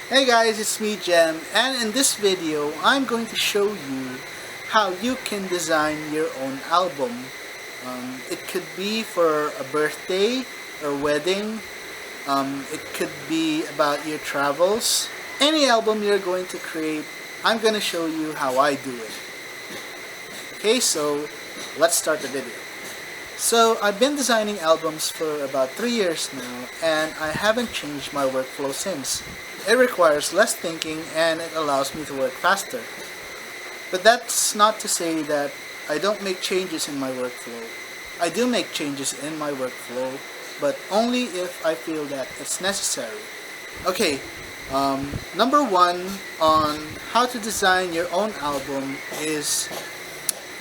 Hey guys, it's me Jem, and in this video I'm going to show you how you can design your own album. It could be for a birthday or wedding, it could be about your travels. Any album you're going to create, I'm going to show you how I do it. Okay, so let's start the video. So I've been designing albums for about 3 years now, and I haven't changed my workflow since. It requires less thinking and it allows me to work faster. But that's not to say that I don't make changes in my workflow. I do make changes in my workflow, but only if I feel that it's necessary. Okay, number one on how to design your own album is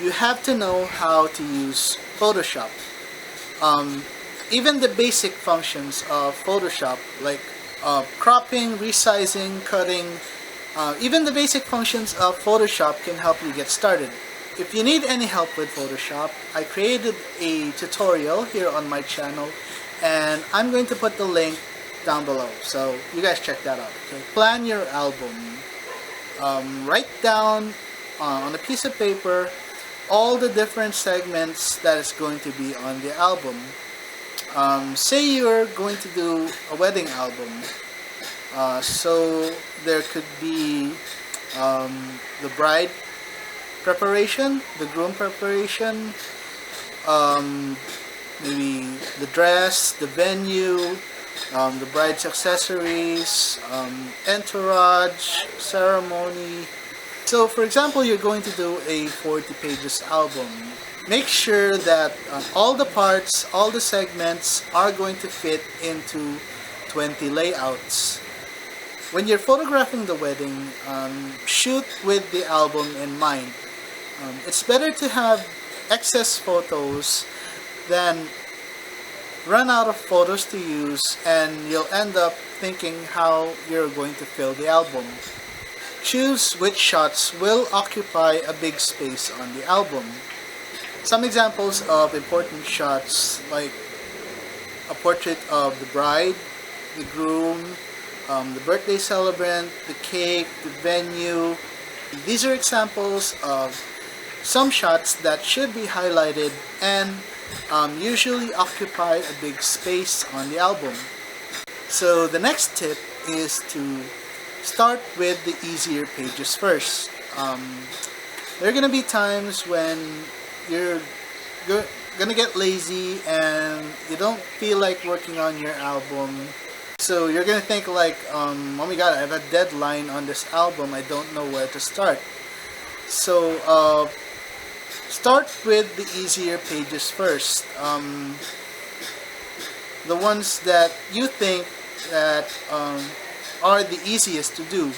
you have to know how to use Photoshop. Even the basic functions of Photoshop, like cropping, resizing, cutting, even the basic functions of Photoshop can help you get started. If you need any help with Photoshop, I created a tutorial here on my channel, and I'm going to put the link down below, so you guys check that out. Okay? Plan your album. Write down on a piece of paper all the different segments that is going to be on the album. Say you're going to do a wedding album, so there could be the bride preparation, the groom preparation, maybe the dress, the venue, the bride's accessories, entourage, ceremony. So for example, you're going to do a 40 pages album. Make sure that all the parts, all the segments are going to fit into 20 layouts. When you're photographing the wedding, shoot with the album in mind. It's better to have excess photos than run out of photos to use and you'll end up thinking how you're going to fill the album. Choose which shots will occupy a big space on the album. Some examples of important shots, like a portrait of the bride, the groom, the birthday celebrant, the cake, the venue. These are examples of some shots that should be highlighted and usually occupy a big space on the album. So the next tip is to start with the easier pages first. There are going to be times when you're gonna get lazy and you don't feel like working on your album. So you're gonna think like, oh my god, I have a deadline on this album, I don't know where to start. So start with the easier pages first. The ones that you think that are the easiest to do.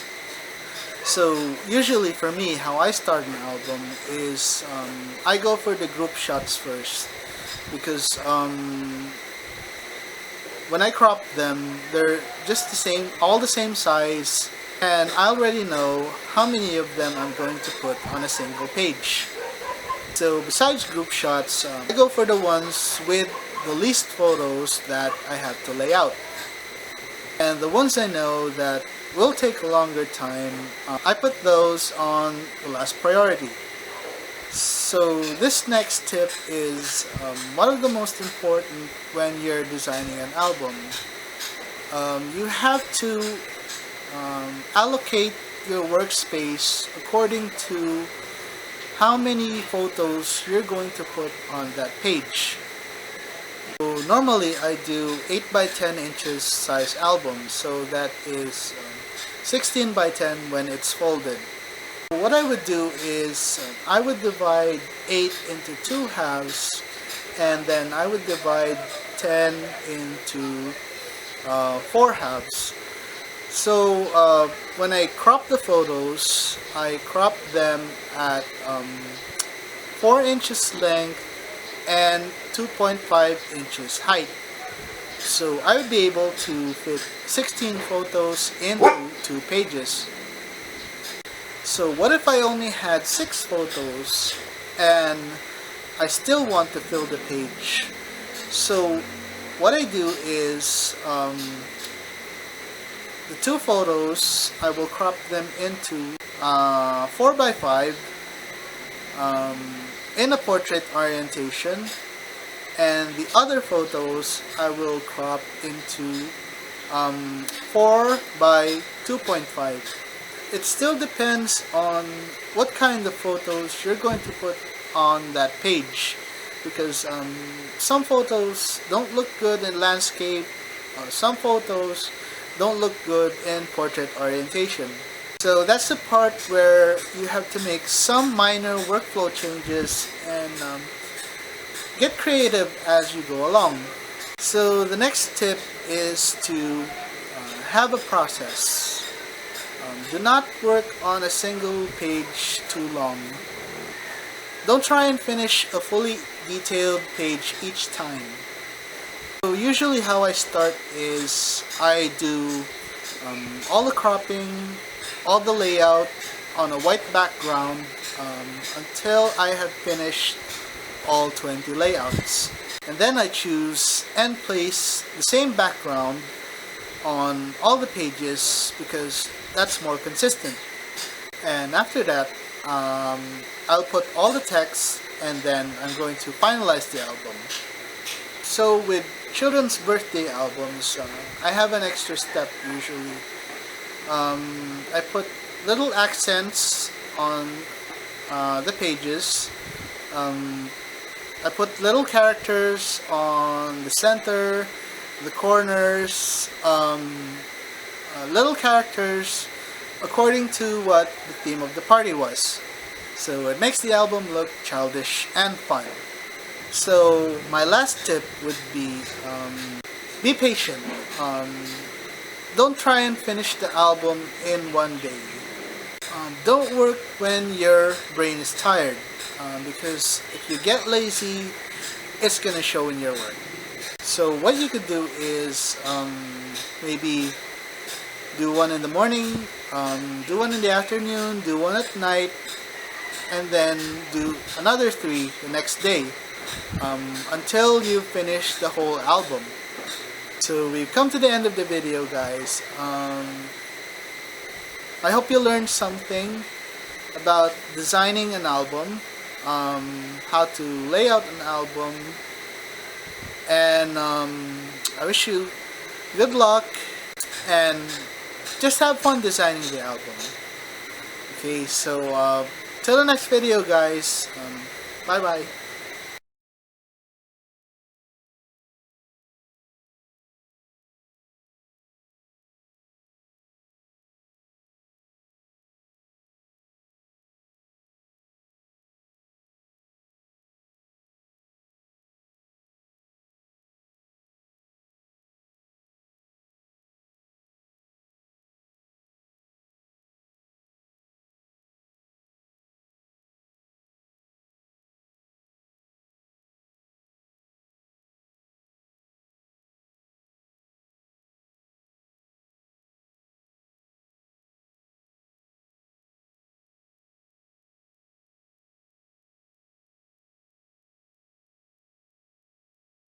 So usually for me, how I start an album is I go for the group shots first, because when I crop them, they're just the same, all the same size, and I already know how many of them I'm going to put on a single page. So besides group shots, I go for the ones with the least photos that I have to lay out. And the ones I know that will take a longer time, I put those on the last priority. So this next tip is one of the most important when you're designing an album. You have to allocate your workspace according to how many photos you're going to put on that page. So normally I do 8 by 10 inches size albums, so that is 16 by 10 when it's folded. What I would do is I would divide 8 into 2 halves, and then I would divide 10 into 4 halves. So when I crop the photos, I crop them at 4 inches length and 2.5 inches height. So I would be able to fit 16 photos into 2 pages. So what if I only had 6 photos and I still want to fill the page? So what I do is the two photos, I will crop them into 4x5 in a portrait orientation, and the other photos I will crop into 4 by 2.5. It still depends on what kind of photos you're going to put on that page, because some photos don't look good in landscape, some photos don't look good in portrait orientation. So that's the part where you have to make some minor workflow changes and get creative as you go along. So the next tip is to have a process. Do not work on a single page too long. Don't try and finish a fully detailed page each time. So usually how I start is I do all the cropping, all the layout on a white background until I have finished all 20 layouts. And then I choose and place the same background on all the pages because that's more consistent. And after that, I'll put all the text and then I'm going to finalize the album. So with children's birthday albums, I have an extra step usually. I put little accents on the pages. I put little characters on the center, the corners, little characters according to what the theme of the party was. So it makes the album look childish and fun. So my last tip would be patient. Don't try and finish the album in one day. Don't work when your brain is tired, because if you get lazy, it's gonna show in your work. So what you could do is maybe do one in the morning, do one in the afternoon, do one at night, and then do another 3 the next day until you finish the whole album. So we've come to the end of the video, guys. I hope you learned something about designing an album, how to lay out an album, and I wish you good luck and just have fun designing the album. Okay, so till the next video, guys. Bye bye.